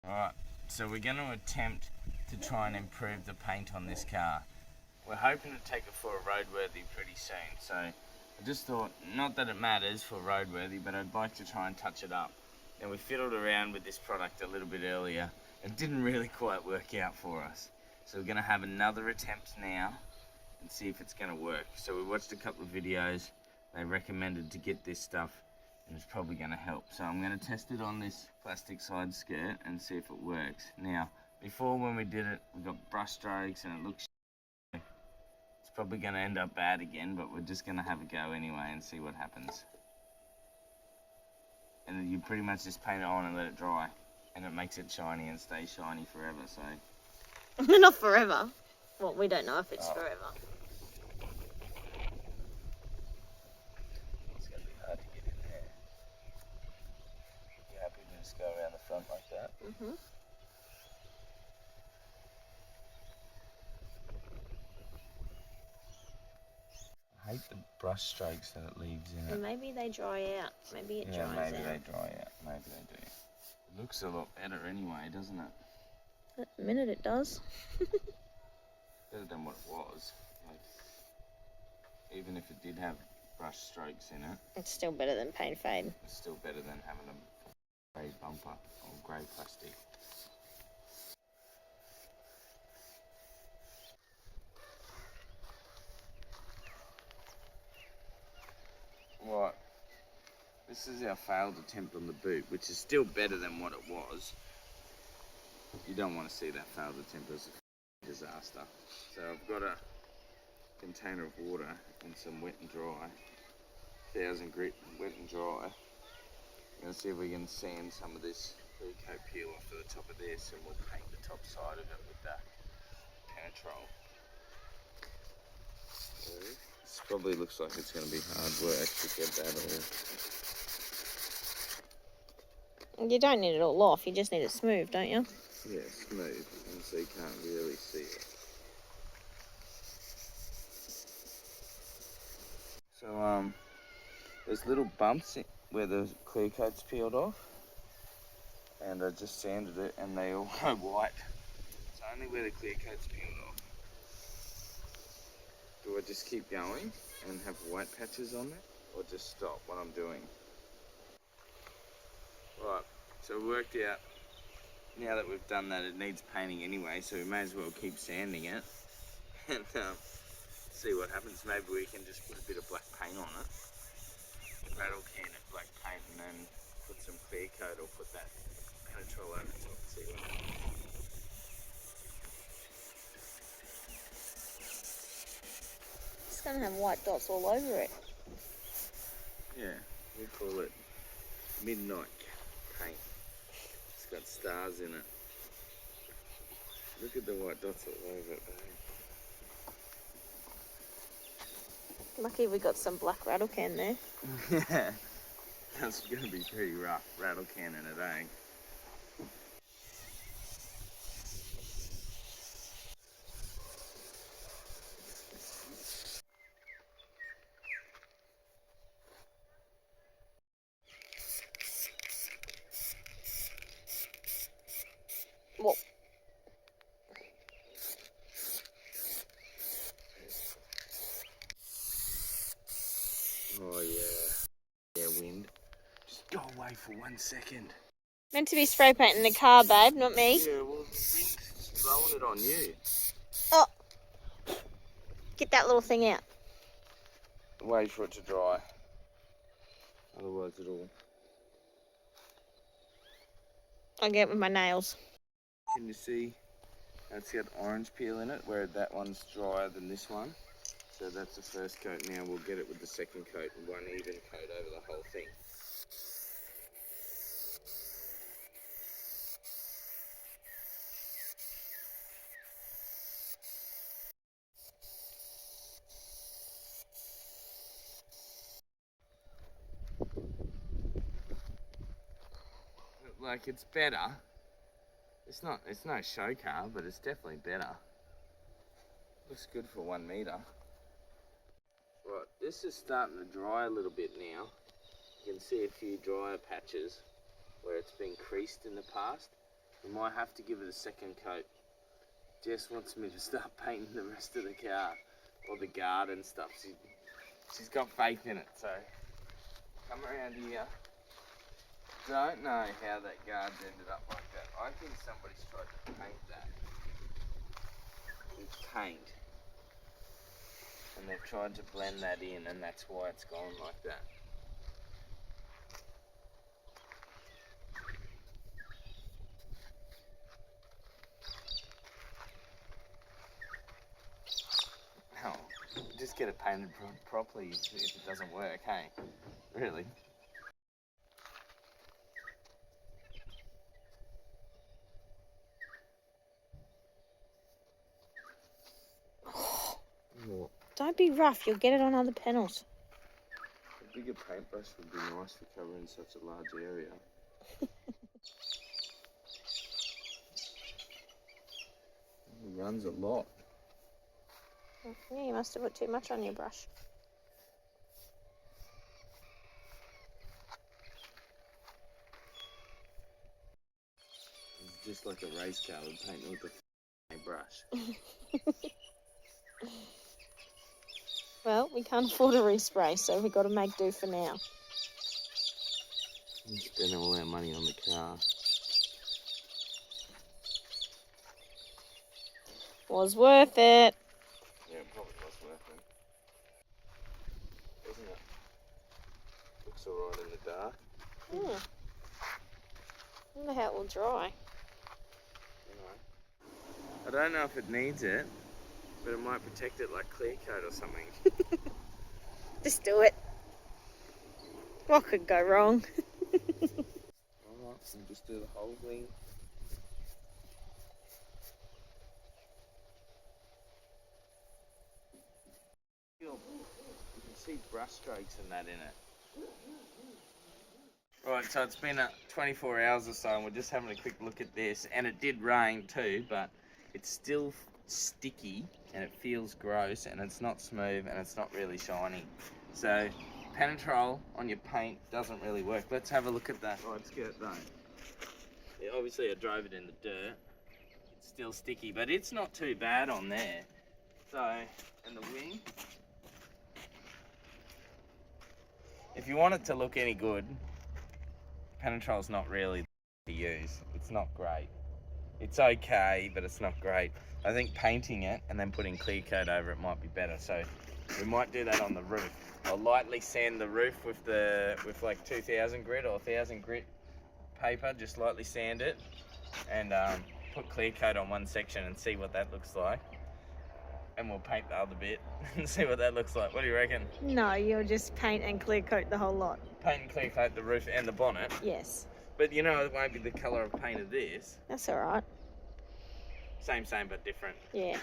Alright, so we're going to attempt to try and improve the paint on this car. We're hoping to take it for a roadworthy pretty soon, so I just thought, not that it matters for roadworthy, but I'd like to try and touch it up. Now we fiddled around with this product a little bit earlier. It didn't really quite work out for us. So we're going to have another attempt now and see if it's going to work. So we watched a couple of videos. They recommended to get this stuff and it's probably going to help. So I'm going to test it on this plastic side skirt and see if it works. Now, before when we did it, we got brush strokes and it looks it's probably going to end up bad again, but we're just going to have a go anyway and see what happens. And then you pretty much just paint it on and let it dry. And it makes it shiny and stays shiny forever, so. Not forever. Well, we don't know if it's forever. It's going to be hard to get in there. You happy to just go around the front like that? Mm-hmm. I hate the brush strokes that it leaves in it. Maybe they dry out. Maybe it dries out. Yeah, maybe they dry out. Maybe they do. It looks a lot better anyway, doesn't it? At the minute it does. Better than what it was. Like, even if it did have brush strokes in it. It's still better than paint fade. It's still better than having a grey bumper or grey plastic. Right, this is our failed attempt on the boot, which is still better than what it was. You don't want to see that failed attempt as a disaster. So I've got a container of water and some wet and dry, 1000 grit wet and dry. I'm going to see if we can sand some of this clear coat peel off of the top of this, and we'll paint the top side of it with that Penetrol. So, this probably looks like it's going to be hard work to get that all. You don't need it all off, you just need it smooth, don't you? Yeah, smooth, and so you can't really see it. So, there's little bumps where the clear coat's peeled off, and I just sanded it, and they all go white. It's only where the clear coat's peeled off. Do I just keep going and have white patches on it, or just stop what I'm doing? Right, so it worked out. Now that we've done that, it needs painting anyway, so we may as well keep sanding it and see what happens. Maybe we can just put a bit of black paint on it, rattle can it black paint, and then put some clear coat or put that Penetrol over the top and see what happens. It's going to have white dots all over it. Yeah, we call it midnight paint. It's got stars in it. Look at the white dots all over it, babe. Lucky we got some black rattle can there. Yeah, that's going to be pretty rough, rattle canning it, eh? Well, Oh yeah. Yeah, wind. Just go away for 1 second. meant to be spray painting the car, babe, not me. Yeah, well, the wind's just throwing it on you. Oh, get that little thing out. Wait for it to dry. Otherwise I'll get it with my nails. Can you see how it's got orange peel in it, where that one's drier than this one? So that's the first coat. Now we'll get it with the second coat, and one even coat over the whole thing. Like, it's better. It's no show car, but it's definitely better. Looks good for 1 metre. Right, this is starting to dry a little bit now. You can see a few drier patches where it's been creased in the past. We might have to give it a second coat. Jess wants me to start painting the rest of the car, or the guard and stuff. She's got faith in it, so come around here. Don't know how that guard's ended up like that. I think somebody's tried to paint that with paint, and they've tried to blend that in, and that's why it's gone like that. Oh, just get it painted properly if it doesn't work, hey? Really? Don't be rough, you'll get it on other panels. A bigger paintbrush would be nice for covering such a large area. It runs a lot. Yeah, you must have put too much on your brush. It's just like a race car with paint with a brush. Well, we can't afford a respray, so we've got to make do for now. We spend all our money on the car. Was worth it. Yeah, it probably was worth it. Doesn't it? Looks alright in the dark. I wonder how it will dry. Anyway. I don't know if it needs it, but it might protect it like clear coat or something. Just do it. What could go wrong? Alright, we'll just do the whole thing. You can see brush strokes and that in it. Right, so it's been 24 hours or so and we're just having a quick look at this, and it did rain too, but it's still sticky and it feels gross and it's not smooth and it's not really shiny. So Penetrol on your paint doesn't really work. Let's have a look at that right skirt though. Yeah, obviously I drove it in the dirt. It's still sticky, but it's not too bad on there. So, and the wing. If you want it to look any good, Penetrol's not really to use. It's not great. It's okay, but it's not great. I think painting it and then putting clear coat over it might be better. So we might do that on the roof. I'll lightly sand the roof with like 2000 grit or 1000 grit paper. Just lightly sand it and put clear coat on one section and see what that looks like. And we'll paint the other bit and see what that looks like. What do you reckon? No, you'll just paint and clear coat the whole lot. Paint and clear coat the roof and the bonnet. Yes. But you know, it won't be the colour of paint of this. That's alright. Same, but different. Yeah.